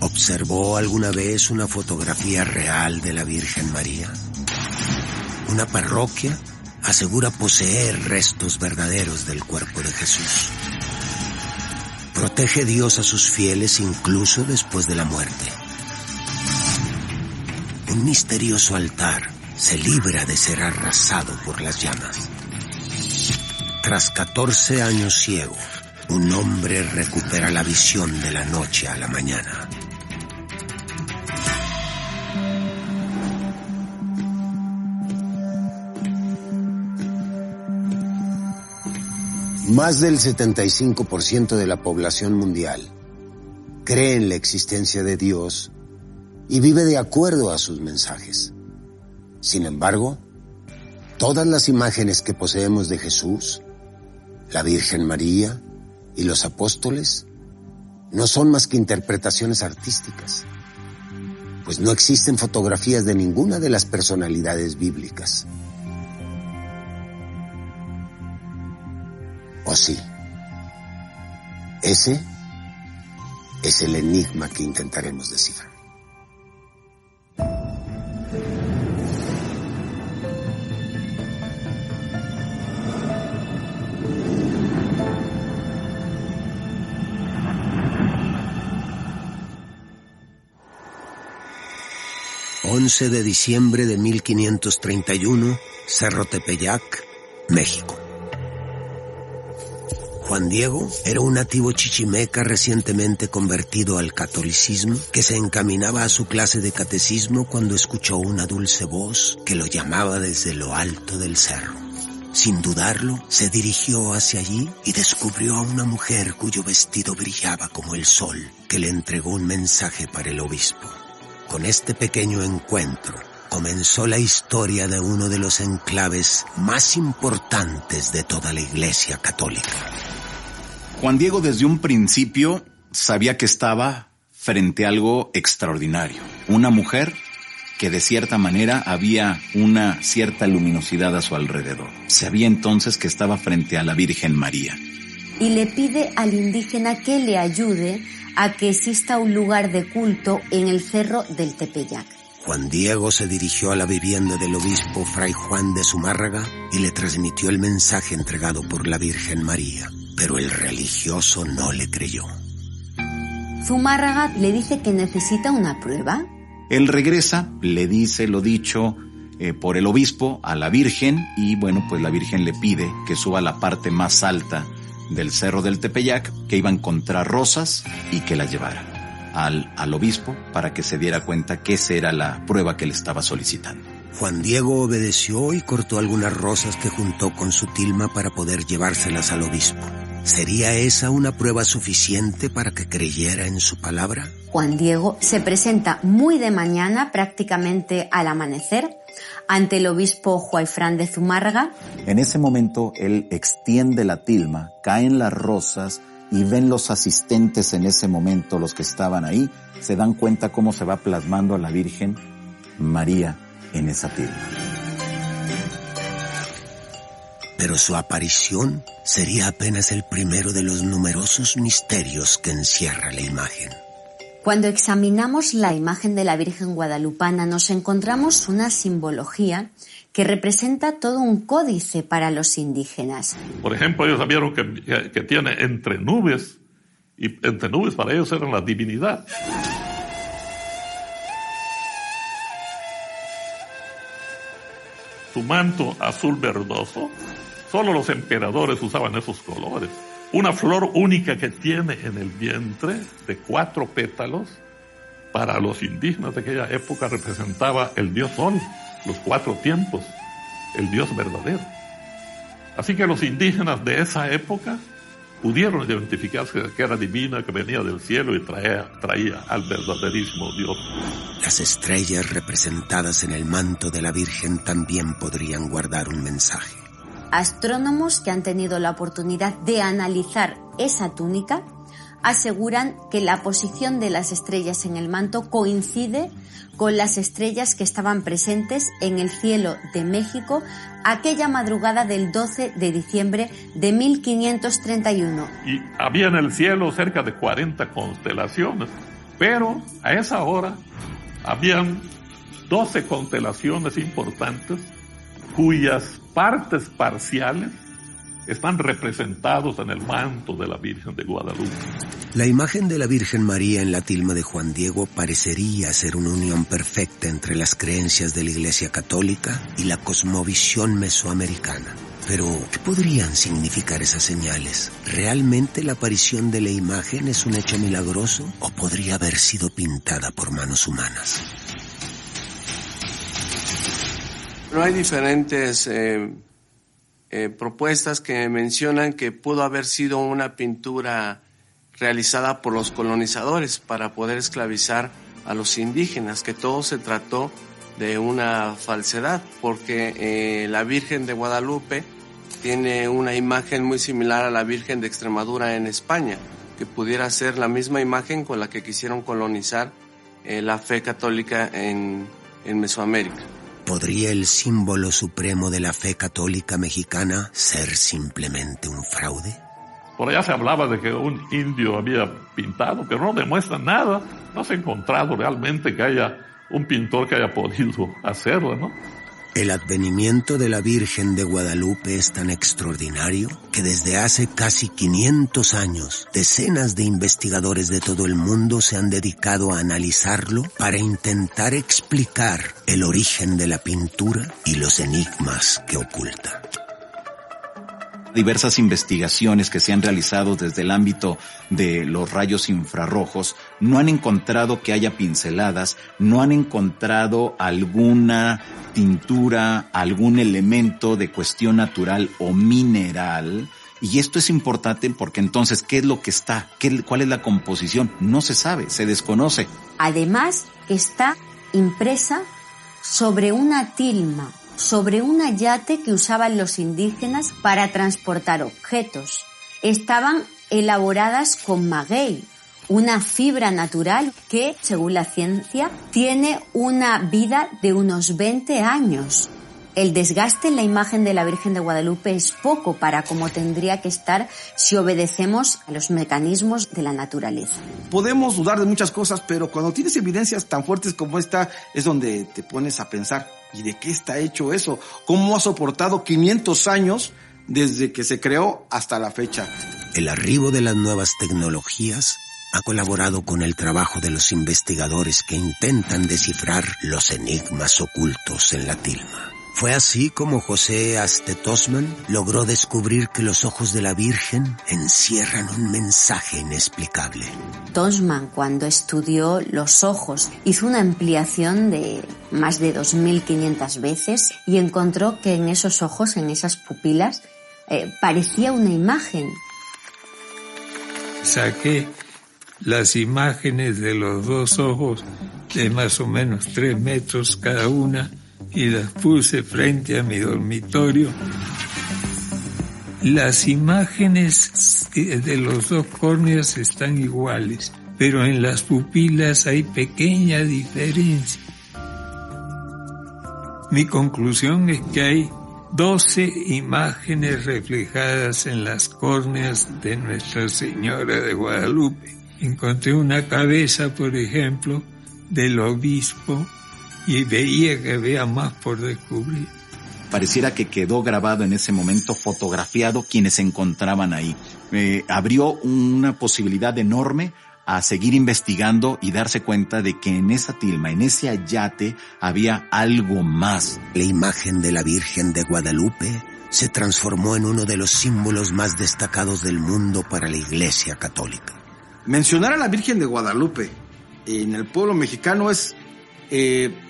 ¿Observó alguna vez una fotografía real de la Virgen María? Una parroquia asegura poseer restos verdaderos del cuerpo de Jesús. Protege Dios a sus fieles incluso después de la muerte. Un misterioso altar se libra de ser arrasado por las llamas. Tras 14 años ciego, un hombre recupera la visión de la noche a la mañana. Más del 75% de la población mundial cree en la existencia de Dios y vive de acuerdo a sus mensajes. Sin embargo, todas las imágenes que poseemos de Jesús, la Virgen María y los apóstoles no son más que interpretaciones artísticas, pues no existen fotografías de ninguna de las personalidades bíblicas. ¿O sí? Ese es el enigma que intentaremos descifrar. ...11 de diciembre de 1531... Cerro Tepeyac, México. Juan Diego era un nativo chichimeca recientemente convertido al catolicismo que se encaminaba a su clase de catecismo cuando escuchó una dulce voz que lo llamaba desde lo alto del cerro. Sin dudarlo, se dirigió hacia allí y descubrió a una mujer cuyo vestido brillaba como el sol, que le entregó un mensaje para el obispo. Con este pequeño encuentro comenzó la historia de uno de los enclaves más importantes de toda la Iglesia Católica. Juan Diego desde un principio sabía que estaba frente a algo extraordinario. Una mujer que de cierta manera había una cierta luminosidad a su alrededor. Sabía entonces que estaba frente a la Virgen María. Y le pide al indígena que le ayude a que exista un lugar de culto en el cerro del Tepeyac. Juan Diego se dirigió a la vivienda del obispo Fray Juan de Zumárraga y le transmitió el mensaje entregado por la Virgen María. Pero el religioso no le creyó. Zumárraga le dice que necesita una prueba. Él regresa, le dice lo dicho por el obispo a la Virgen y bueno, pues la Virgen le pide que suba a la parte más alta del cerro del Tepeyac, que iba a encontrar rosas y que las llevara al obispo para que se diera cuenta que esa era la prueba que le estaba solicitando. Juan Diego obedeció y cortó algunas rosas que juntó con su tilma para poder llevárselas al obispo. ¿Sería esa una prueba suficiente para que creyera en su palabra? Juan Diego se presenta muy de mañana, prácticamente al amanecer, ante el obispo Juayfrán de Zumárraga. En ese momento él extiende la tilma, caen las rosas y ven los asistentes en ese momento, los que estaban ahí, se dan cuenta cómo se va plasmando a la Virgen María en esa tilma. Pero su aparición sería apenas el primero de los numerosos misterios que encierra la imagen. Cuando examinamos la imagen de la Virgen guadalupana, nos encontramos una simbología que representa todo un códice para los indígenas. Por ejemplo, ellos sabieron que tiene entre nubes, y entre nubes para ellos era la divinidad. Su manto azul verdoso, solo los emperadores usaban esos colores. Una flor única que tiene en el vientre, de 4 pétalos, para los indígenas de aquella época representaba el dios Sol, los 4 tiempos, el dios verdadero. Así que los indígenas de esa época pudieron identificarse que era divina, que venía del cielo y traía al verdaderísimo Dios. Las estrellas representadas en el manto de la Virgen también podrían guardar un mensaje. Astrónomos que han tenido la oportunidad de analizar esa túnica aseguran que la posición de las estrellas en el manto coincide con las estrellas que estaban presentes en el cielo de México aquella madrugada del 12 de diciembre de 1531. Y había en el cielo cerca de 40 constelaciones. Pero a esa hora habían 12 constelaciones importantes cuyas partes parciales están representados en el manto de la Virgen de Guadalupe. La imagen de la Virgen María en la tilma de Juan Diego parecería ser una unión perfecta entre las creencias de la Iglesia Católica y la cosmovisión mesoamericana. Pero, ¿qué podrían significar esas señales? ¿Realmente la aparición de la imagen es un hecho milagroso o podría haber sido pintada por manos humanas? No hay diferentes propuestas que mencionan que pudo haber sido una pintura realizada por los colonizadores para poder esclavizar a los indígenas, que todo se trató de una falsedad, porque la Virgen de Guadalupe tiene una imagen muy similar a la Virgen de Extremadura en España, que pudiera ser la misma imagen con la que quisieron colonizar la fe católica en Mesoamérica. ¿Podría el símbolo supremo de la fe católica mexicana ser simplemente un fraude? Por allá se hablaba de que un indio había pintado, pero no demuestra nada. No se ha encontrado realmente que haya un pintor que haya podido hacerlo, ¿no? El advenimiento de la Virgen de Guadalupe es tan extraordinario que desde hace casi 500 años, decenas de investigadores de todo el mundo se han dedicado a analizarlo para intentar explicar el origen de la pintura y los enigmas que oculta. Diversas investigaciones que se han realizado desde el ámbito de los rayos infrarrojos no han encontrado que haya pinceladas, no han encontrado alguna tintura, algún elemento de cuestión natural o mineral. Y esto es importante porque entonces, ¿qué es lo que está? ¿Cuál es la composición? No se sabe, se desconoce. Además, está impresa sobre una tilma, sobre un ayate que usaban los indígenas para transportar objetos. Estaban elaboradas con maguey, una fibra natural que, según la ciencia, tiene una vida de unos 20 años. El desgaste en la imagen de la Virgen de Guadalupe es poco para como tendría que estar si obedecemos a los mecanismos de la naturaleza. Podemos dudar de muchas cosas, pero cuando tienes evidencias tan fuertes como esta, es donde te pones a pensar, ¿y de qué está hecho eso? ¿Cómo ha soportado 500 años desde que se creó hasta la fecha? El arribo de las nuevas tecnologías ha colaborado con el trabajo de los investigadores que intentan descifrar los enigmas ocultos en la tilma. Fue así como José Aste Tosman logró descubrir que los ojos de la Virgen encierran un mensaje inexplicable. Tosman, cuando estudió los ojos, hizo una ampliación de más de 2.500 veces y encontró que en esos ojos, en esas pupilas, parecía una imagen. Saqué las imágenes de los dos ojos de más o menos 3 metros cada una y las puse frente a mi dormitorio. Las imágenes de los dos córneas están iguales, pero en las pupilas hay pequeña diferencia. Mi conclusión es que hay 12 imágenes reflejadas en las córneas de Nuestra Señora de Guadalupe. Encontré una cabeza, por ejemplo, del obispo y veía que había más por descubrir. Pareciera que quedó grabado en ese momento, fotografiado quienes se encontraban ahí. Abrió una posibilidad enorme a seguir investigando y darse cuenta de que en esa tilma, en ese ayate, había algo más. La imagen de la Virgen de Guadalupe se transformó en uno de los símbolos más destacados del mundo para la Iglesia Católica. Mencionar a la Virgen de Guadalupe en el pueblo mexicano es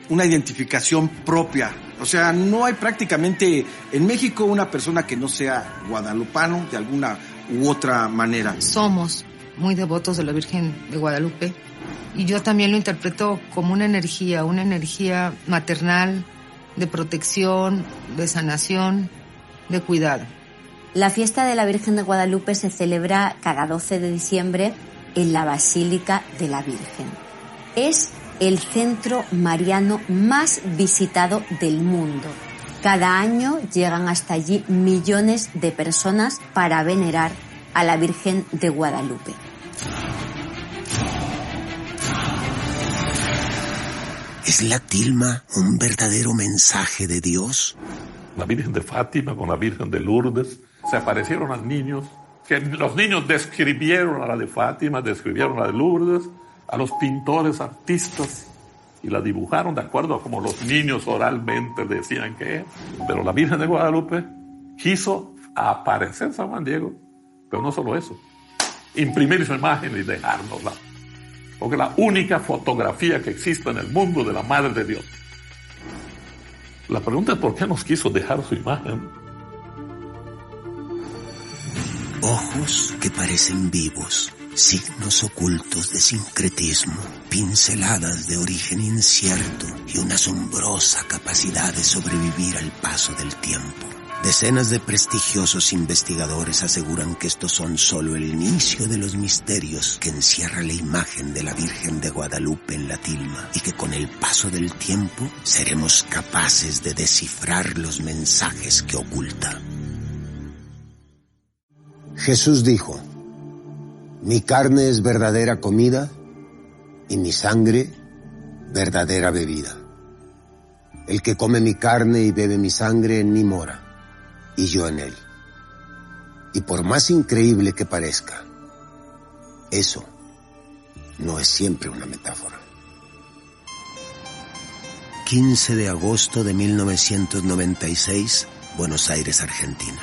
una identificación propia. O sea, no hay prácticamente en México una persona que no sea guadalupano de alguna u otra manera. Somos muy devotos de la Virgen de Guadalupe y yo también lo interpreto como una energía maternal, de protección, de sanación, de cuidado. La fiesta de la Virgen de Guadalupe se celebra cada 12 de diciembre en la Basílica de la Virgen. Es el centro mariano más visitado del mundo. Cada año llegan hasta allí millones de personas para venerar a la Virgen de Guadalupe. ¿Es la tilma un verdadero mensaje de Dios? La Virgen de Fátima con la Virgen de Lourdes se aparecieron a niños, que los niños describieron a la de Fátima, describieron a la de Lourdes, a los pintores, artistas, y la dibujaron de acuerdo a como los niños oralmente decían que era. Pero la Virgen de Guadalupe quiso aparecer en San Juan Diego, pero no solo eso, imprimir su imagen y dejárnosla. Porque es la única fotografía que existe en el mundo de la Madre de Dios. La pregunta es por qué nos quiso dejar su imagen. Ojos que parecen vivos, signos ocultos de sincretismo, pinceladas de origen incierto y una asombrosa capacidad de sobrevivir al paso del tiempo. Decenas de prestigiosos investigadores aseguran que estos son solo el inicio de los misterios que encierra la imagen de la Virgen de Guadalupe en la tilma y que con el paso del tiempo seremos capaces de descifrar los mensajes que oculta. Jesús dijo: mi carne es verdadera comida y mi sangre verdadera bebida. El que come mi carne y bebe mi sangre en mí mora, y yo en él. Y por más increíble que parezca, eso no es siempre una metáfora. 15 de agosto de 1996, Buenos Aires, Argentina.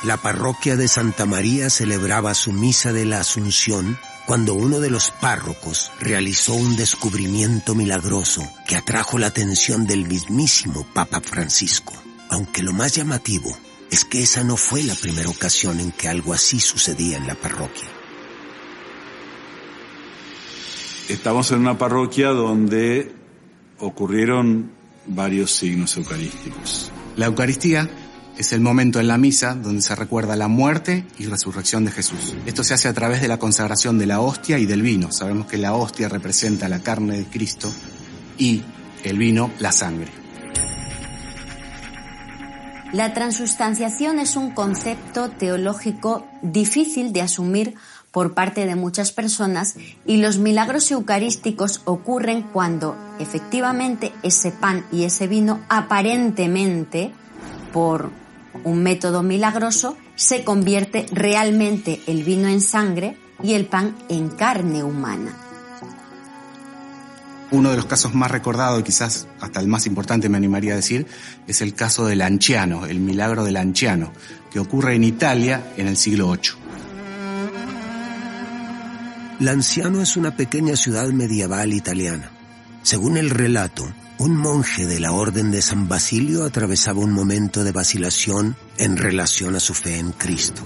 La parroquia de Santa María celebraba su misa de la Asunción cuando uno de los párrocos realizó un descubrimiento milagroso que atrajo la atención del mismísimo Papa Francisco. Aunque lo más llamativo es que esa no fue la primera ocasión en que algo así sucedía en la parroquia. Estamos en una parroquia donde ocurrieron varios signos eucarísticos. La Eucaristía es el momento en la misa donde se recuerda la muerte y resurrección de Jesús. Esto se hace a través de la consagración de la hostia y del vino. Sabemos que la hostia representa la carne de Cristo y el vino la sangre. La transustanciación es un concepto teológico difícil de asumir por parte de muchas personas y los milagros eucarísticos ocurren cuando efectivamente ese pan y ese vino aparentemente por un método milagroso se convierte realmente el vino en sangre y el pan en carne humana. Uno de los casos más recordados, y quizás hasta el más importante me animaría a decir, es el caso del Lanciano, el milagro del Lanciano, que ocurre en Italia en el siglo VIII. Lanciano es una pequeña ciudad medieval italiana. Según el relato, un monje de la Orden de San Basilio atravesaba un momento de vacilación en relación a su fe en Cristo.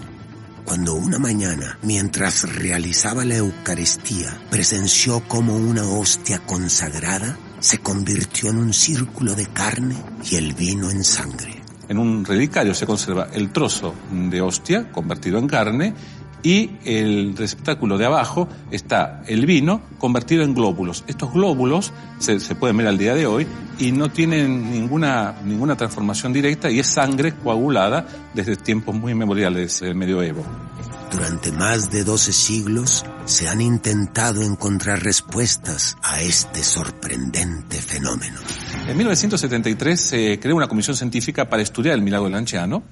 Cuando una mañana, mientras realizaba la Eucaristía, presenció cómo una hostia consagrada se convirtió en un círculo de carne y el vino en sangre. En un relicario se conserva el trozo de hostia convertido en carne y el receptáculo de abajo está el vino convertido en glóbulos. Estos glóbulos se pueden ver al día de hoy y no tienen ninguna transformación directa y es sangre coagulada desde tiempos muy memoriales del medioevo. Durante más de 12 siglos se han intentado encontrar respuestas a este sorprendente fenómeno. En 1973 se creó una comisión científica para estudiar el milagro del Lanciano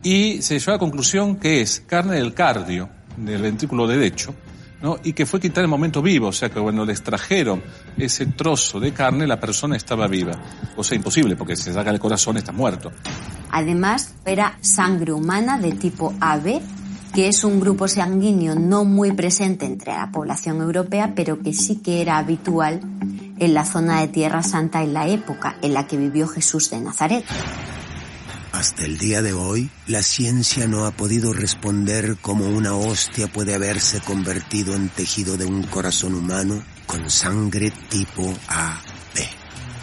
y se llegó a la conclusión que es carne del cardio, del ventrículo derecho, ¿no? Y que fue quitada en el momento vivo, o sea que cuando le extrajeron ese trozo de carne la persona estaba viva. O sea, imposible, porque si se saca el corazón está muerto. Además, era sangre humana de tipo AB, que es un grupo sanguíneo no muy presente entre la población europea, pero que sí que era habitual en la zona de Tierra Santa en la época en la que vivió Jesús de Nazaret. Hasta el día de hoy, la ciencia no ha podido responder cómo una hostia puede haberse convertido en tejido de un corazón humano con sangre tipo AB.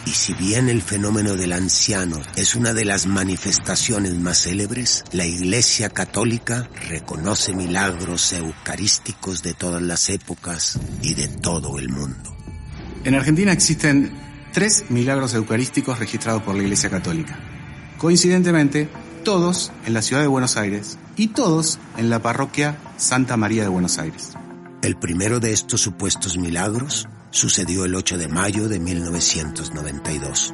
Y si bien el fenómeno del anciano es una de las manifestaciones más célebres, la Iglesia Católica reconoce milagros eucarísticos de todas las épocas y de todo el mundo. En Argentina existen 3 milagros eucarísticos registrados por la Iglesia Católica. Coincidentemente, todos en la ciudad de Buenos Aires y todos en la parroquia Santa María de Buenos Aires. El primero de estos supuestos milagros sucedió el 8 de mayo de 1992.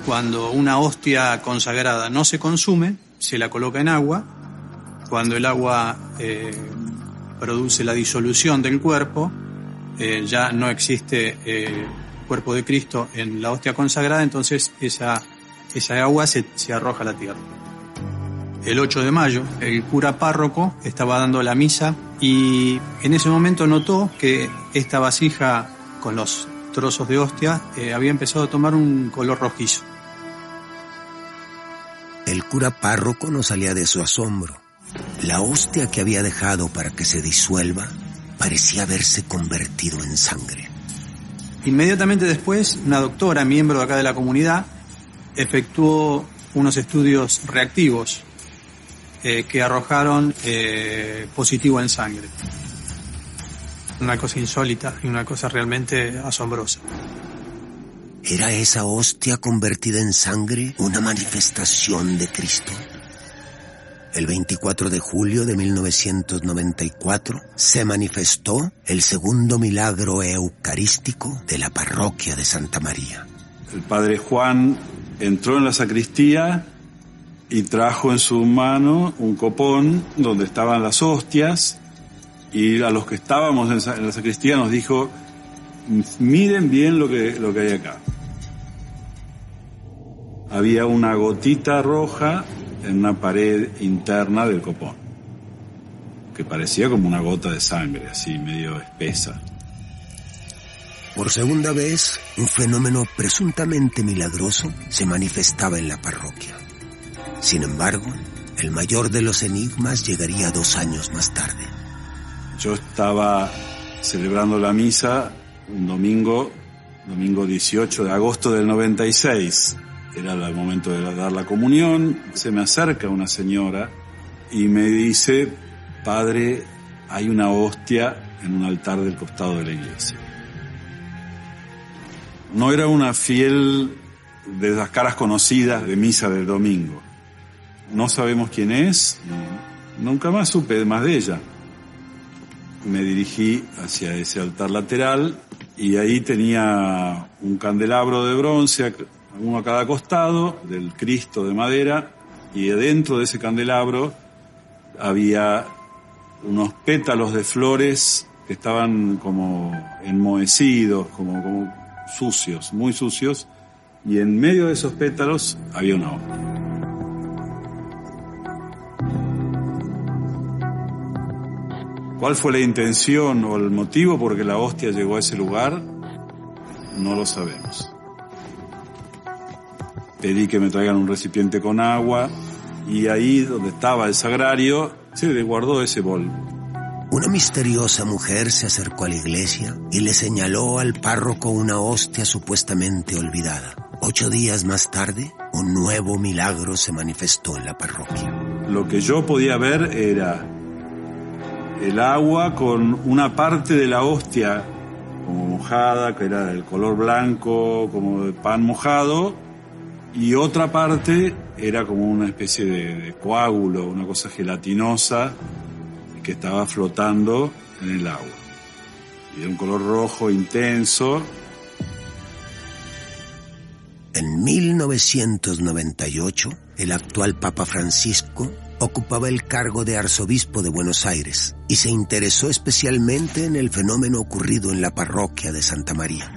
Cuando una hostia consagrada no se consume, se la coloca en agua. Cuando el agua produce la disolución del cuerpo, ya no existe cuerpo de Cristo en la hostia consagrada, entonces esa agua se arroja a la tierra. El 8 de mayo, el cura párroco estaba dando la misa y en ese momento notó que esta vasija con los trozos de hostia había empezado a tomar un color rojizo. El cura párroco no salía de su asombro. La hostia que había dejado para que se disuelva parecía haberse convertido en sangre. Inmediatamente después, una doctora, miembro de acá de la comunidad, efectuó unos estudios reactivos que arrojaron positivo en sangre. Una cosa insólita y una cosa realmente asombrosa. ¿Era esa hostia convertida en sangre una manifestación de Cristo? El 24 de julio de 1994 se manifestó el segundo milagro eucarístico de la parroquia de Santa María. El padre Juan entró en la sacristía y trajo en su mano un copón donde estaban las hostias, y a los que estábamos en la sacristía nos dijo: miren bien lo que hay acá. Había una gotita roja en una pared interna del copón, que parecía como una gota de sangre, así medio espesa. Por segunda vez, un fenómeno presuntamente milagroso se manifestaba en la parroquia. Sin embargo, el mayor de los enigmas llegaría 2 años más tarde. Yo estaba celebrando la misa un domingo 18 de agosto del 96. Era el momento de dar la comunión. Se me acerca una señora y me dice: padre, hay una hostia en un altar del costado de la iglesia. No era una fiel de las caras conocidas de misa del domingo. No sabemos quién es, nunca más supe más de ella. Me dirigí hacia ese altar lateral y ahí tenía un candelabro de bronce, uno a cada costado, del Cristo de madera, y dentro de ese candelabro había unos pétalos de flores que estaban como enmohecidos, como sucios, muy sucios, y en medio de esos pétalos había una hostia. ¿Cuál fue la intención o el motivo por que la hostia llegó a ese lugar? No lo sabemos. Pedí que me traigan un recipiente con agua y ahí donde estaba el sagrario se le guardó ese bol. Una misteriosa mujer se acercó a la iglesia y le señaló al párroco una hostia supuestamente olvidada. 8 días más tarde, un nuevo milagro se manifestó en la parroquia. Lo que yo podía ver era el agua con una parte de la hostia como mojada, que era del color blanco, como de pan mojado, y otra parte era como una especie de coágulo, una cosa gelatinosa que estaba flotando en el agua. Y de un color rojo intenso. En 1998, el actual Papa Francisco ocupaba el cargo de arzobispo de Buenos Aires y se interesó especialmente en el fenómeno ocurrido en la parroquia de Santa María.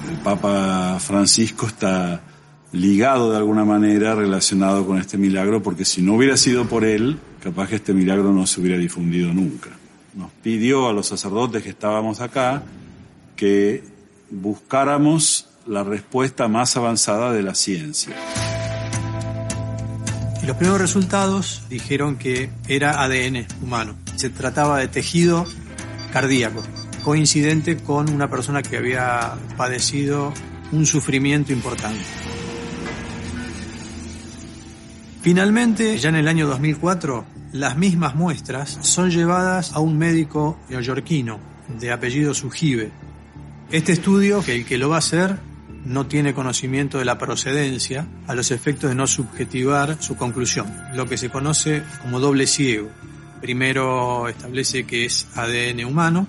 El Papa Francisco está ligado de alguna manera relacionado con este milagro, porque si no hubiera sido por él, capaz que este milagro no se hubiera difundido nunca. Nos pidió a los sacerdotes que estábamos acá que buscáramos la respuesta más avanzada de la ciencia. Los primeros resultados dijeron que era ADN humano. Se trataba de tejido cardíaco, coincidente con una persona que había padecido un sufrimiento importante. Finalmente, ya en el año 2004, las mismas muestras son llevadas a un médico neoyorquino de apellido Sujibe. Este estudio, que el que lo va a hacer no tiene conocimiento de la procedencia a los efectos de no subjetivar su conclusión, lo que se conoce como doble ciego. Primero establece que es ADN humano,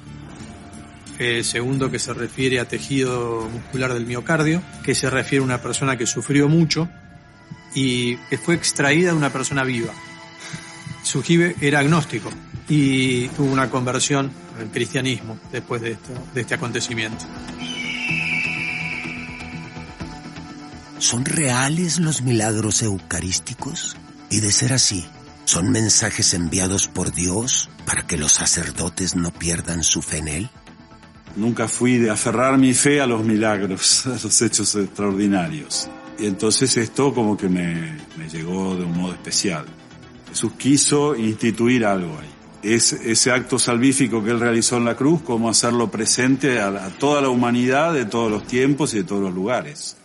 segundo que se refiere a tejido muscular del miocardio, que se refiere a una persona que sufrió mucho y que fue extraída de una persona viva. Sugibe era agnóstico y tuvo una conversión al cristianismo después de este acontecimiento. ¿Son reales los milagros eucarísticos? Y de ser así, ¿son mensajes enviados por Dios para que los sacerdotes no pierdan su fe en Él? Nunca fui de aferrar mi fe a los milagros, a los hechos extraordinarios. Y entonces esto como que me llegó de un modo especial. Jesús quiso instituir algo ahí. Ese acto salvífico que Él realizó en la cruz, cómo hacerlo presente a toda la humanidad de todos los tiempos y de todos los lugares.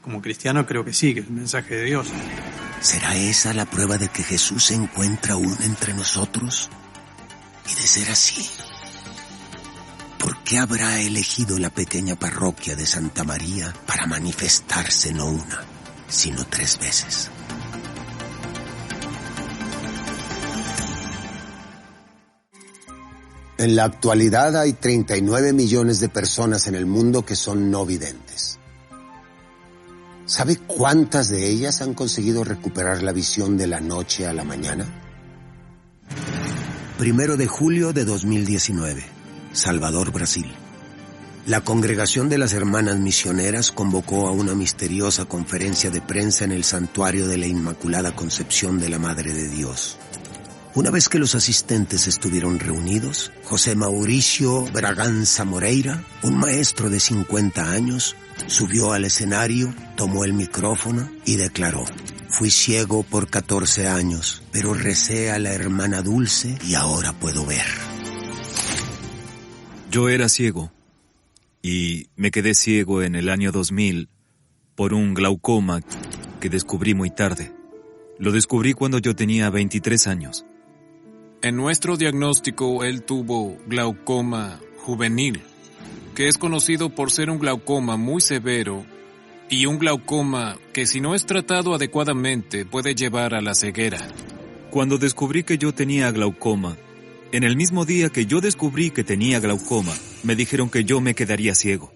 Como cristiano creo que sí, que es el mensaje de Dios. ¿Será esa la prueba de que Jesús se encuentra aún entre nosotros? Y de ser así, ¿por qué habrá elegido la pequeña parroquia de Santa María para manifestarse no una, sino 3 veces? En la actualidad hay 39 millones de personas en el mundo que son no videntes. ¿Sabe cuántas de ellas han conseguido recuperar la visión de la noche a la mañana? 1 de julio de 2019, Salvador, Brasil. La Congregación de las Hermanas Misioneras convocó a una misteriosa conferencia de prensa en el Santuario de la Inmaculada Concepción de la Madre de Dios. Una vez que los asistentes estuvieron reunidos, José Mauricio Braganza Moreira, un maestro de 50 años, subió al escenario, tomó el micrófono y declaró: fui ciego por 14 años, pero recé a la hermana Dulce y ahora puedo ver. Yo era ciego y me quedé ciego en el año 2000 por un glaucoma que descubrí muy tarde. Lo descubrí cuando yo tenía 23 años. En nuestro diagnóstico, él tuvo glaucoma juvenil, que es conocido por ser un glaucoma muy severo y un glaucoma que, si no es tratado adecuadamente, puede llevar a la ceguera. Cuando descubrí que yo tenía glaucoma, en el mismo día que yo descubrí que tenía glaucoma, me dijeron que yo me quedaría ciego.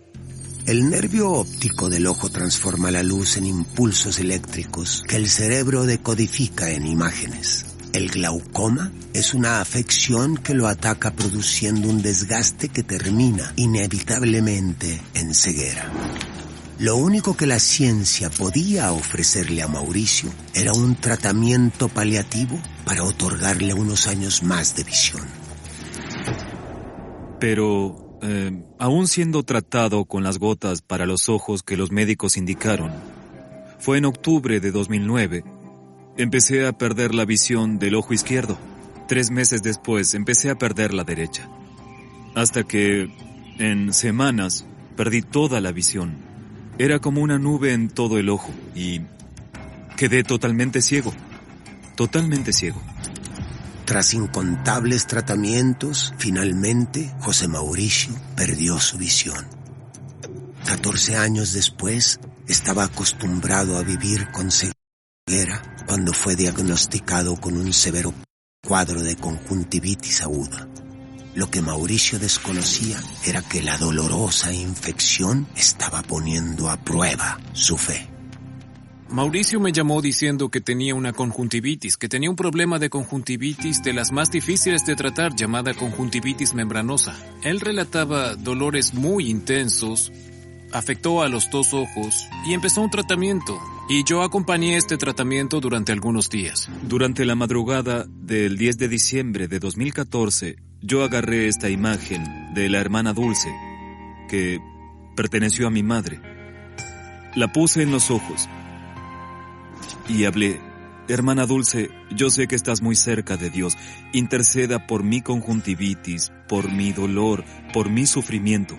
El nervio óptico del ojo transforma la luz en impulsos eléctricos que el cerebro decodifica en imágenes. El glaucoma es una afección que lo ataca produciendo un desgaste que termina inevitablemente en ceguera. Lo único que la ciencia podía ofrecerle a Mauricio era un tratamiento paliativo para otorgarle unos años más de visión. Pero, aún siendo tratado con las gotas para los ojos que los médicos indicaron, fue en octubre de 2009, empecé a perder la visión del ojo izquierdo. 3 meses después empecé a perder la derecha. Hasta que, en semanas, perdí toda la visión. Era como una nube en todo el ojo y quedé totalmente ciego. Totalmente ciego. Tras incontables tratamientos, finalmente, José Mauricio perdió su visión. 14 años después, estaba acostumbrado a vivir con ceguera cuando fue diagnosticado con un severo cuadro de conjuntivitis aguda. Lo que Mauricio desconocía era que la dolorosa infección estaba poniendo a prueba su fe. Mauricio me llamó diciendo que tenía una conjuntivitis, que tenía un problema de conjuntivitis de las más difíciles de tratar, llamada conjuntivitis membranosa. Él relataba dolores muy intensos, afectó a los 2 ojos y empezó un tratamiento. Y yo acompañé este tratamiento durante algunos días. Durante la madrugada del 10 de diciembre de 2014, yo agarré esta imagen de la hermana Dulce, que perteneció a mi madre. La puse en los ojos y hablé: hermana Dulce, yo sé que estás muy cerca de Dios. Interceda por mi conjuntivitis, por mi dolor, por mi sufrimiento.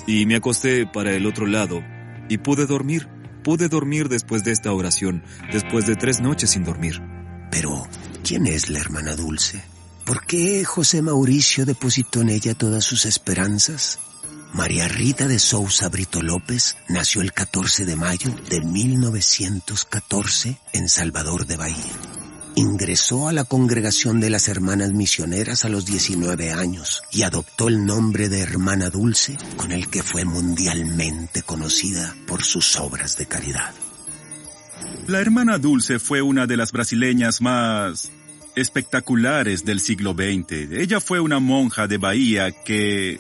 Y me acosté para el otro lado y pude dormir. Pude dormir después de esta oración, después de 3 noches sin dormir. Pero, ¿quién es la hermana Dulce? ¿Por qué José Mauricio depositó en ella todas sus esperanzas? María Rita de Sousa Brito López nació el 14 de mayo de 1914 en Salvador de Bahía. Ingresó a la congregación de las Hermanas Misioneras a los 19 años y adoptó el nombre de Hermana Dulce, con el que fue mundialmente conocida por sus obras de caridad. La Hermana Dulce fue una de las brasileñas más espectaculares del siglo XX. Ella fue una monja de Bahía que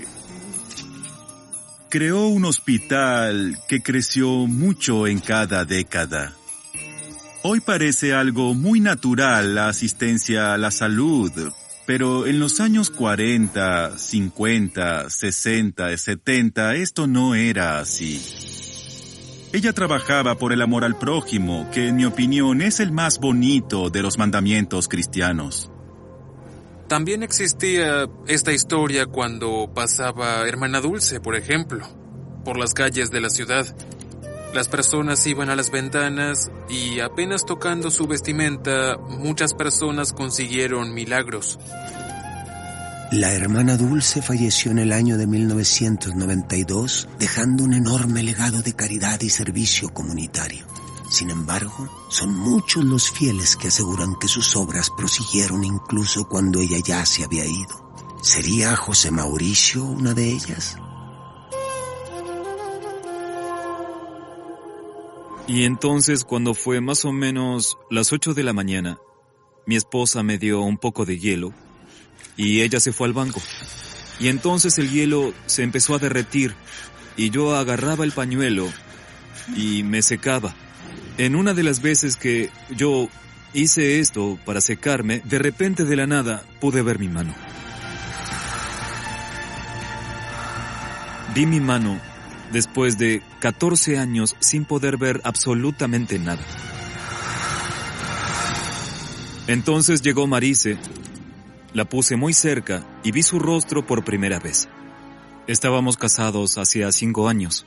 creó un hospital que creció mucho en cada década. Hoy parece algo muy natural la asistencia a la salud, pero en los años 40, 50, 60, 70 esto no era así. Ella trabajaba por el amor al prójimo, que en mi opinión es el más bonito de los mandamientos cristianos. También existía esta historia cuando pasaba Hermana Dulce, por ejemplo, por las calles de la ciudad. Las personas iban a las ventanas y apenas tocando su vestimenta, muchas personas consiguieron milagros. La Hermana Dulce falleció en el año de 1992, dejando un enorme legado de caridad y servicio comunitario. Sin embargo, son muchos los fieles que aseguran que sus obras prosiguieron incluso cuando ella ya se había ido. ¿Sería José Mauricio una de ellas? Y entonces, cuando fue más o menos las 8 de la mañana, mi esposa me dio un poco de hielo y ella se fue al banco. Y entonces el hielo se empezó a derretir y yo agarraba el pañuelo y me secaba. En una de las veces que yo hice esto para secarme, de repente de la nada pude ver mi mano. Vi mi mano después de 14 años sin poder ver absolutamente nada. Entonces llegó Marice, la puse muy cerca y vi su rostro por primera vez. Estábamos casados hacía 5 años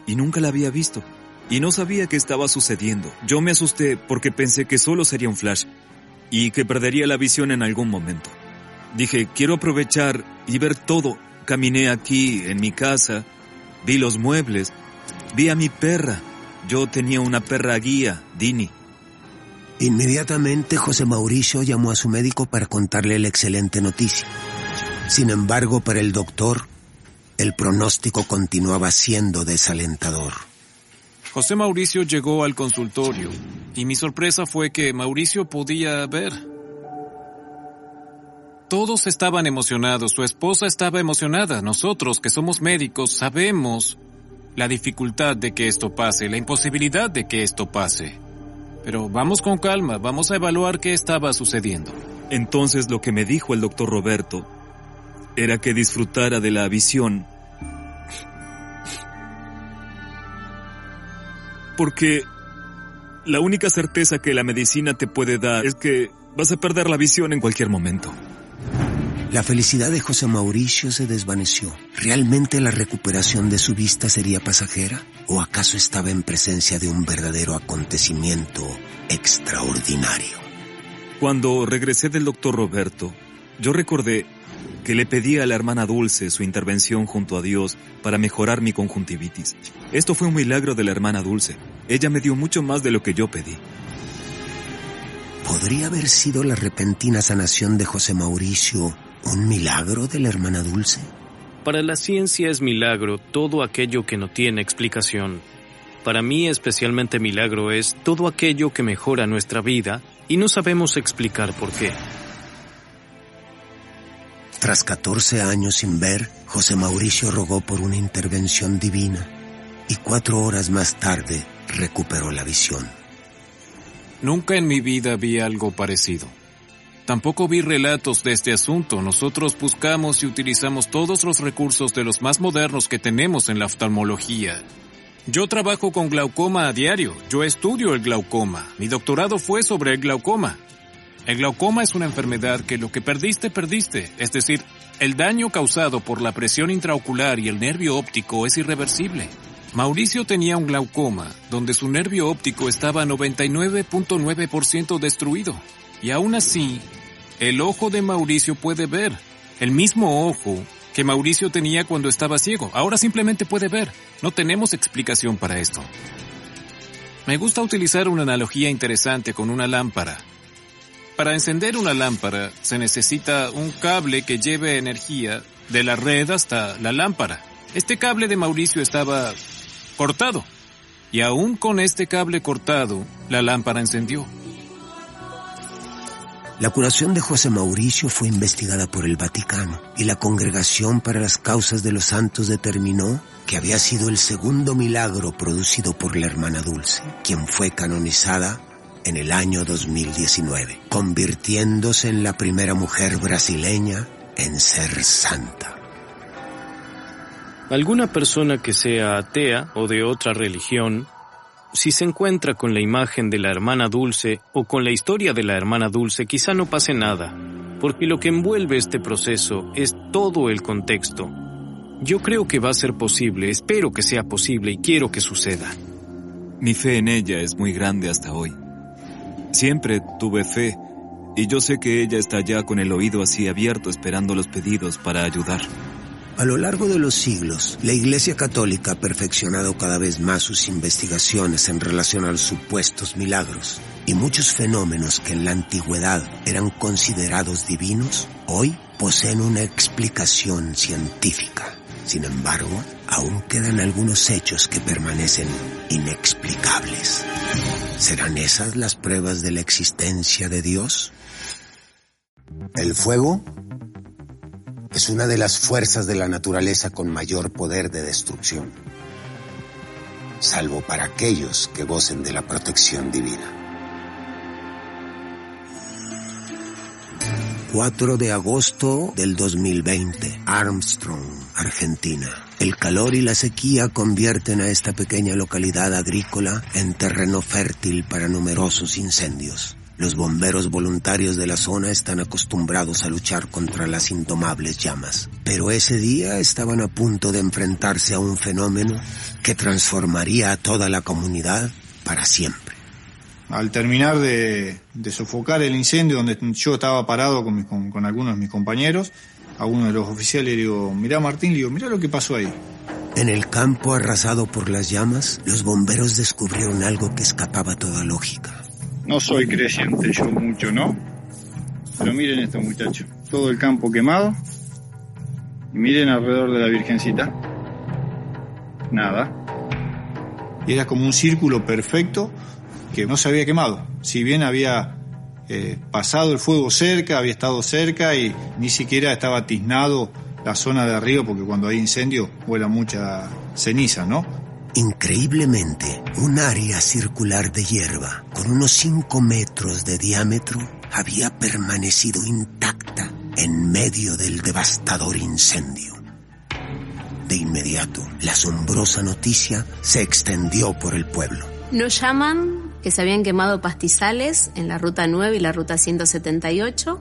y nunca la había visto y no sabía qué estaba sucediendo. Yo me asusté porque pensé que solo sería un flash y que perdería la visión en algún momento. Dije, quiero aprovechar y ver todo. Caminé aquí en mi casa, vi los muebles, vi a mi perra. Yo tenía una perra guía, Dini. Inmediatamente José Mauricio llamó a su médico para contarle la excelente noticia. Sin embargo, para el doctor, el pronóstico continuaba siendo desalentador. José Mauricio llegó al consultorio y mi sorpresa fue que Mauricio podía ver. Todos estaban emocionados, su esposa estaba emocionada. Nosotros, que somos médicos, sabemos la dificultad de que esto pase, la imposibilidad de que esto pase. Pero vamos con calma, vamos a evaluar qué estaba sucediendo. Entonces lo que me dijo el doctor Roberto era que disfrutara de la visión, porque la única certeza que la medicina te puede dar es que vas a perder la visión en cualquier momento. La felicidad de José Mauricio se desvaneció. ¿Realmente la recuperación de su vista sería pasajera? ¿O acaso estaba en presencia de un verdadero acontecimiento extraordinario? Cuando regresé del doctor Roberto, yo recordé que le pedí a la hermana Dulce su intervención junto a Dios para mejorar mi conjuntivitis. Esto fue un milagro de la hermana Dulce. Ella me dio mucho más de lo que yo pedí. ¿Podría haber sido la repentina sanación de José Mauricio un milagro de la hermana Dulce? Para la ciencia es milagro todo aquello que no tiene explicación. Para mí especialmente milagro es todo aquello que mejora nuestra vida y no sabemos explicar por qué. Tras 14 años sin ver, José Mauricio rogó por una intervención divina y 4 horas más tarde recuperó la visión. Nunca en mi vida vi algo parecido. Tampoco vi relatos de este asunto. Nosotros buscamos y utilizamos todos los recursos de los más modernos que tenemos en la oftalmología. Yo trabajo con glaucoma a diario. Yo estudio el glaucoma. Mi doctorado fue sobre el glaucoma. El glaucoma es una enfermedad que lo que perdiste, perdiste. Es decir, el daño causado por la presión intraocular y el nervio óptico es irreversible. Mauricio tenía un glaucoma donde su nervio óptico estaba 99.9% destruido. Y aún así, el ojo de Mauricio puede ver. El mismo ojo que Mauricio tenía cuando estaba ciego. Ahora simplemente puede ver. No tenemos explicación para esto. Me gusta utilizar una analogía interesante con una lámpara. Para encender una lámpara se necesita un cable que lleve energía de la red hasta la lámpara. Este cable de Mauricio estaba cortado. Y aún con este cable cortado, la lámpara encendió. La curación de José Mauricio fue investigada por el Vaticano y la Congregación para las Causas de los Santos determinó que había sido el segundo milagro producido por la hermana Dulce, quien fue canonizada en el año 2019, convirtiéndose en la primera mujer brasileña en ser santa. Alguna persona que sea atea o de otra religión, si se encuentra con la imagen de la hermana Dulce o con la historia de la hermana Dulce, quizá no pase nada, porque lo que envuelve este proceso es todo el contexto. Yo creo que va a ser posible, espero que sea posible y quiero que suceda. Mi fe en ella es muy grande hasta hoy. Siempre tuve fe y yo sé que ella está ya con el oído así abierto esperando los pedidos para ayudar. A lo largo de los siglos, la Iglesia Católica ha perfeccionado cada vez más sus investigaciones en relación a los supuestos milagros, y muchos fenómenos que en la antigüedad eran considerados divinos, hoy poseen una explicación científica. Sin embargo, aún quedan algunos hechos que permanecen inexplicables. ¿Serán esas las pruebas de la existencia de Dios? El fuego es una de las fuerzas de la naturaleza con mayor poder de destrucción, salvo para aquellos que gocen de la protección divina. 4 de agosto del 2020, Armstrong, Argentina. El calor y la sequía convierten a esta pequeña localidad agrícola en terreno fértil para numerosos incendios. Los bomberos voluntarios de la zona están acostumbrados a luchar contra las indomables llamas, pero ese día estaban a punto de enfrentarse a un fenómeno que transformaría a toda la comunidad para siempre. Al terminar de sofocar el incendio, donde yo estaba parado con algunos de mis compañeros, a uno de los oficiales le digo, mirá Martín, le digo, mirá lo que pasó ahí. En el campo arrasado por las llamas, los bomberos descubrieron algo que escapaba a toda lógica. No soy creyente, yo mucho no, pero miren esto muchachos, todo el campo quemado, y miren alrededor de la Virgencita, nada. Y era como un círculo perfecto que no se había quemado, si bien había pasado el fuego cerca, había estado cerca y ni siquiera estaba tiznado la zona de arriba, porque cuando hay incendio vuela mucha ceniza, ¿no? Increíblemente, un área circular de hierba con unos 5 metros de diámetro había permanecido intacta en medio del devastador incendio. De inmediato, la asombrosa noticia se extendió por el pueblo. Nos llaman que se habían quemado pastizales en la Ruta 9 y la Ruta 178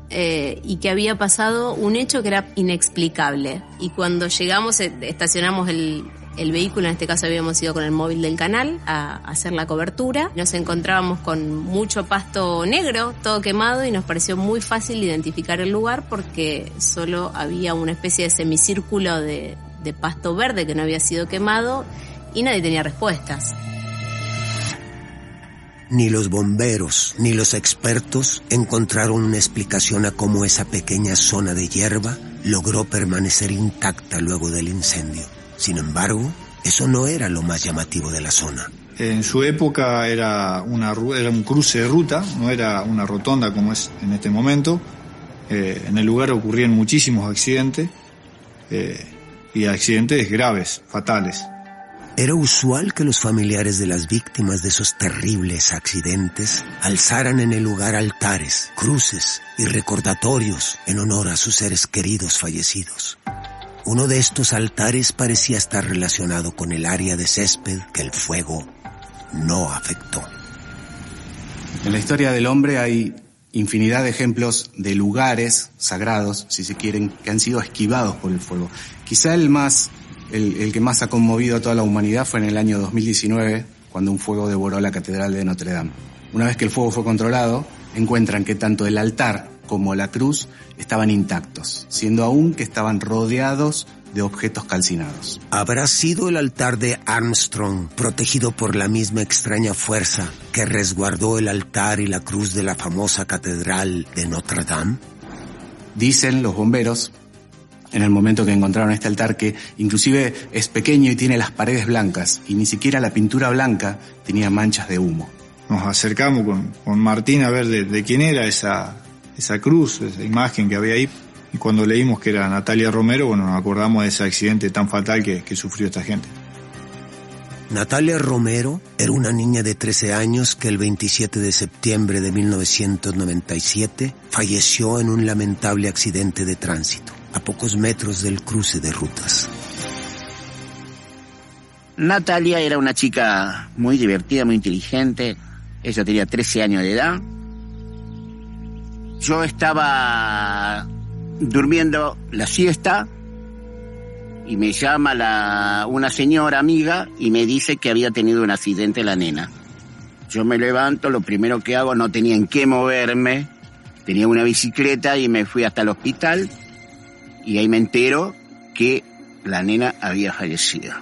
y que había pasado un hecho que era inexplicable. Y cuando llegamos, estacionamos el vehículo, en este caso habíamos ido con el móvil del canal a hacer la cobertura. Nos encontrábamos con mucho pasto negro, todo quemado, y nos pareció muy fácil identificar el lugar porque solo había una especie de semicírculo de pasto verde que no había sido quemado y nadie tenía respuestas. Ni los bomberos ni los expertos encontraron una explicación a cómo esa pequeña zona de hierba logró permanecer intacta luego del incendio. Sin embargo, eso no era lo más llamativo de la zona. En su época era un cruce de ruta, no era una rotonda como es en este momento. En el lugar ocurrían muchísimos accidentes y accidentes graves, fatales. Era usual que los familiares de las víctimas de esos terribles accidentes alzaran en el lugar altares, cruces y recordatorios en honor a sus seres queridos fallecidos. Uno de estos altares parecía estar relacionado con el área de césped que el fuego no afectó. En la historia del hombre hay infinidad de ejemplos de lugares sagrados, si se quieren, que han sido esquivados por el fuego. Quizá el que más ha conmovido a toda la humanidad fue en el año 2019, cuando un fuego devoró la Catedral de Notre Dame. Una vez que el fuego fue controlado, encuentran que tanto el altar como la cruz estaban intactos, siendo aún que estaban rodeados de objetos calcinados. ¿Habrá sido el altar de Armstrong protegido por la misma extraña fuerza que resguardó el altar y la cruz de la famosa catedral de Notre Dame? Dicen los bomberos, en el momento que encontraron este altar, que inclusive es pequeño y tiene las paredes blancas, y ni siquiera la pintura blanca tenía manchas de humo. Nos acercamos con Martín a ver de quién era esa cruz, esa imagen que había ahí. Y cuando leímos que era Natalia Romero, bueno, nos acordamos de ese accidente tan fatal que sufrió esta gente. Natalia Romero era una niña de 13 años que el 27 de septiembre de 1997 falleció en un lamentable accidente de tránsito, a pocos metros del cruce de rutas. Natalia era una chica muy divertida, muy inteligente. Ella tenía 13 años de edad. Yo estaba durmiendo la siesta y me llama una señora amiga y me dice que había tenido un accidente la nena. Yo me levanto, lo primero que hago, no tenía en qué moverme, tenía una bicicleta y me fui hasta el hospital y ahí me entero que la nena había fallecido.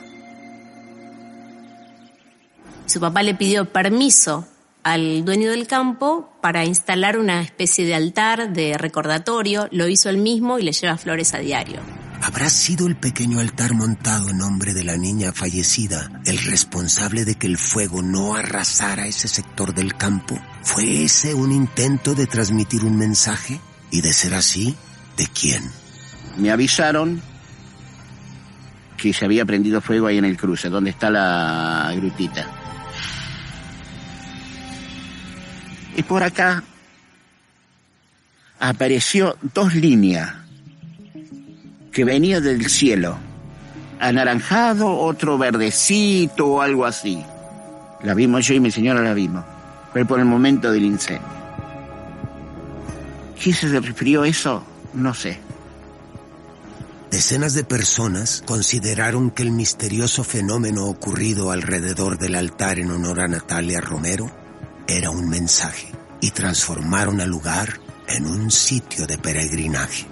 Su papá le pidió permiso al dueño del campo para instalar una especie de altar de recordatorio. Lo hizo él mismo y le lleva flores a diario. ¿Habrá sido el pequeño altar montado en nombre de la niña fallecida el responsable de que el fuego no arrasara ese sector del campo? ¿Fue ese un intento de transmitir un mensaje? Y de ser así, ¿de quién? Me avisaron que se había prendido fuego ahí en el cruce, donde está la grutita. Y por acá apareció 2 líneas que venían del cielo, anaranjado, otro verdecito o algo así. La vimos yo y mi señora la vimos. Fue por el momento del incendio. ¿Qué se refirió eso? No sé. Decenas de personas consideraron que el misterioso fenómeno ocurrido alrededor del altar en honor a Natalia Romero era un mensaje y transformaron al lugar en un sitio de peregrinaje.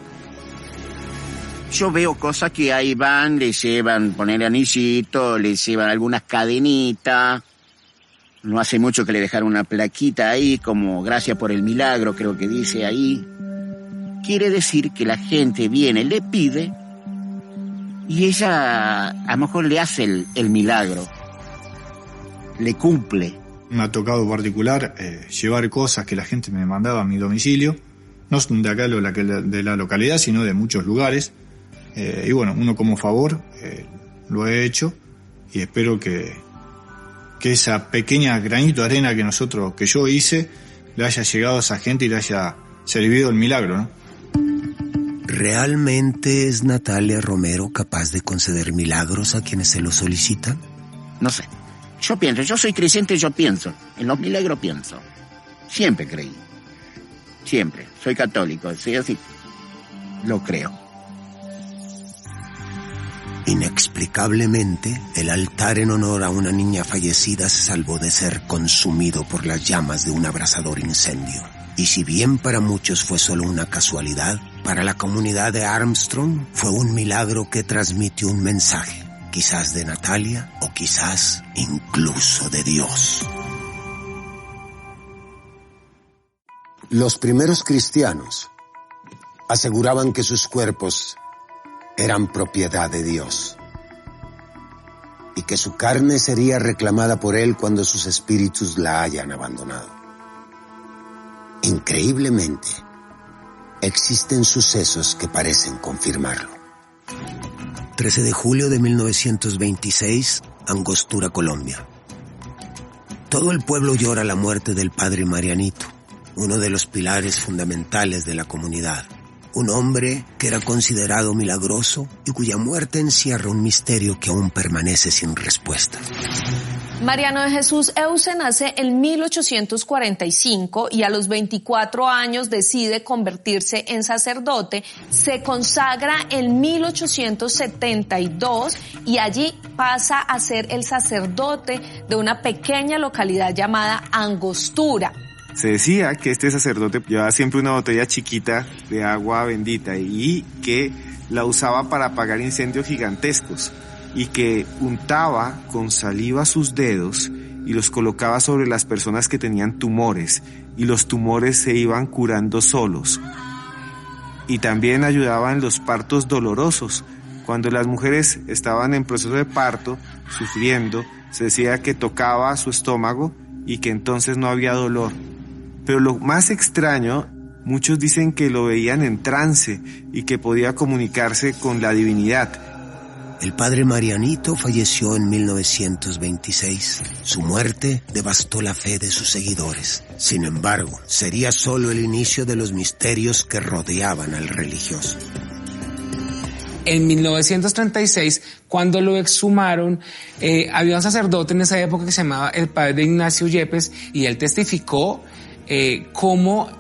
Yo veo cosas que ahí van, le llevan poner anillito, le llevan algunas cadenitas. No hace mucho que le dejaron una plaquita ahí, como gracias por el milagro, creo que dice ahí. Quiere decir que la gente viene, le pide, y ella a lo mejor le hace el milagro, le cumple. Me ha tocado particular llevar cosas que la gente me mandaba a mi domicilio, no son de acá de la localidad, sino de muchos lugares. Y bueno, uno como favor lo he hecho y espero que esa pequeña granito de arena que yo hice le haya llegado a esa gente y le haya servido el milagro, ¿no? ¿Realmente es Natalia Romero capaz de conceder milagros a quienes se lo solicitan? No sé. Yo pienso, yo soy creyente, yo pienso. En los milagros pienso. Siempre creí. Siempre. Soy católico, ¿sí? Así lo creo. Inexplicablemente, el altar en honor a una niña fallecida se salvó de ser consumido por las llamas de un abrasador incendio. Y si bien para muchos fue solo una casualidad, para la comunidad de Armstrong fue un milagro que transmitió un mensaje, quizás de Natalia o quizás incluso de Dios. Los primeros cristianos aseguraban que sus cuerpos eran propiedad de Dios y que su carne sería reclamada por Él cuando sus espíritus la hayan abandonado. Increíblemente, existen sucesos que parecen confirmarlo. 13 de julio de 1926, Angostura, Colombia. Todo el pueblo llora la muerte del padre Marianito, uno de los pilares fundamentales de la comunidad. Un hombre que era considerado milagroso y cuya muerte encierra un misterio que aún permanece sin respuesta. Mariano de Jesús Euce nace en 1845 y a los 24 años decide convertirse en sacerdote. Se consagra en 1872 y allí pasa a ser el sacerdote de una pequeña localidad llamada Angostura. Se decía que este sacerdote llevaba siempre una botella chiquita de agua bendita y que la usaba para apagar incendios gigantescos y que untaba con saliva sus dedos y los colocaba sobre las personas que tenían tumores, y los tumores se iban curando solos. Y también ayudaba en los partos dolorosos. Cuando las mujeres estaban en proceso de parto, sufriendo, se decía que tocaba su estómago y que entonces no había dolor. Pero lo más extraño, muchos dicen que lo veían en trance y que podía comunicarse con la divinidad. El padre Marianito falleció en 1926. Su muerte devastó la fe de sus seguidores. Sin embargo, sería solo el inicio de los misterios que rodeaban al religioso. En 1936, cuando lo exhumaron, había un sacerdote en esa época que se llamaba el padre Ignacio Yepes, y él testificó cómo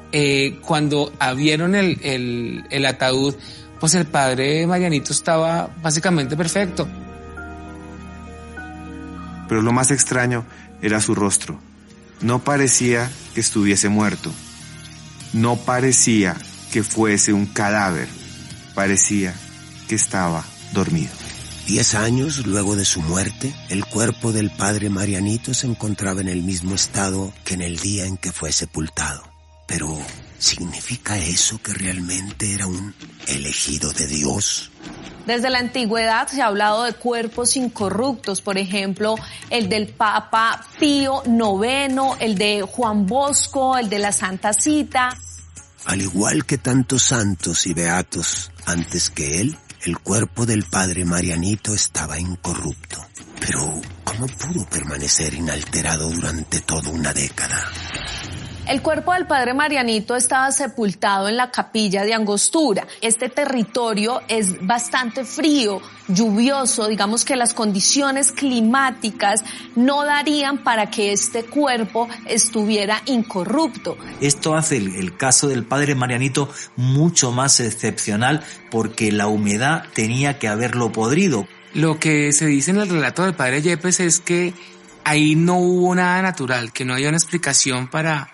cuando abrieron el ataúd, pues el padre Marianito estaba básicamente perfecto. Pero lo más extraño era su rostro. No parecía que estuviese muerto. No parecía que fuese un cadáver. Parecía que estaba dormido. 10 años luego de su muerte, el cuerpo del padre Marianito se encontraba en el mismo estado que en el día en que fue sepultado. Pero, ¿significa eso que realmente era un elegido de Dios? Desde la antigüedad se ha hablado de cuerpos incorruptos, por ejemplo, el del Papa Pío IX, el de Juan Bosco, el de la Santa Cita. Al igual que tantos santos y beatos antes que él, el cuerpo del padre Marianito estaba incorrupto. Pero, ¿cómo pudo permanecer inalterado durante toda una década? El cuerpo del padre Marianito estaba sepultado en la capilla de Angostura. Este territorio es bastante frío, lluvioso, digamos que las condiciones climáticas no darían para que este cuerpo estuviera incorrupto. Esto hace el caso del padre Marianito mucho más excepcional porque la humedad tenía que haberlo podrido. Lo que se dice en el relato del padre Yepes es que ahí no hubo nada natural, que no había una explicación para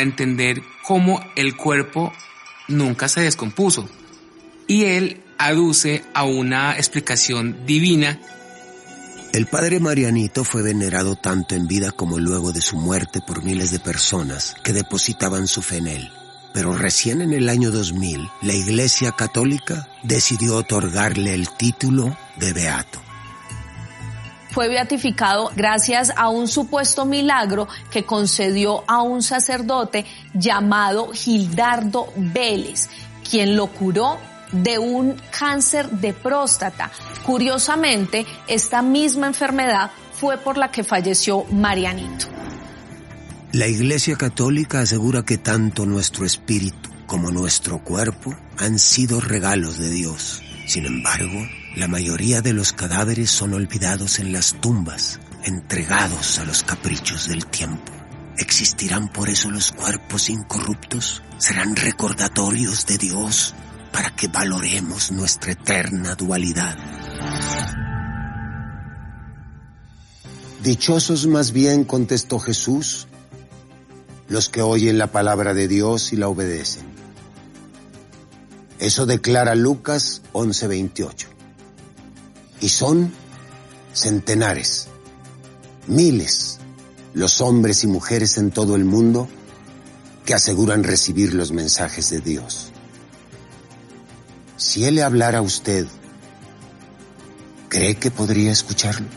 entender cómo el cuerpo nunca se descompuso. Y él aduce a una explicación divina. El padre Marianito fue venerado tanto en vida como luego de su muerte por miles de personas que depositaban su fe en él. Pero recién en el año 2000, la Iglesia Católica decidió otorgarle el título de beato. Fue beatificado gracias a un supuesto milagro que concedió a un sacerdote llamado Gildardo Vélez, quien lo curó de un cáncer de próstata. Curiosamente, esta misma enfermedad fue por la que falleció Marianito. La Iglesia Católica asegura que tanto nuestro espíritu como nuestro cuerpo han sido regalos de Dios. Sin embargo, la mayoría de los cadáveres son olvidados en las tumbas, entregados a los caprichos del tiempo. ¿Existirán por eso los cuerpos incorruptos? ¿Serán recordatorios de Dios para que valoremos nuestra eterna dualidad? Dichosos más bien, contestó Jesús, los que oyen la palabra de Dios y la obedecen. Eso declara Lucas 11:28. Y son centenares, miles, los hombres y mujeres en todo el mundo que aseguran recibir los mensajes de Dios. Si Él le hablara a usted, ¿cree que podría escucharlo?